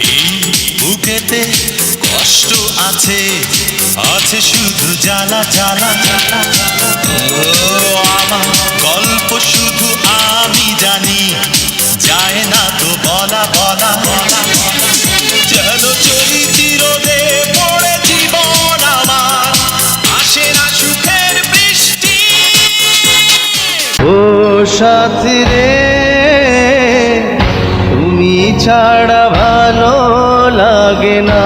এই বুকেতে কষ্ট আছে, আছে শুধু জ্বালা জ্বালা। ও আমার গল্প শুধু আমি জানি, যায় না তো বলা বলা। যেন চরিত্র দে পড়ে জীবন আমার, আসে না সুখের বৃষ্টি। ও সাথী রে, তুমি ছাড়া ভালো লাগে না।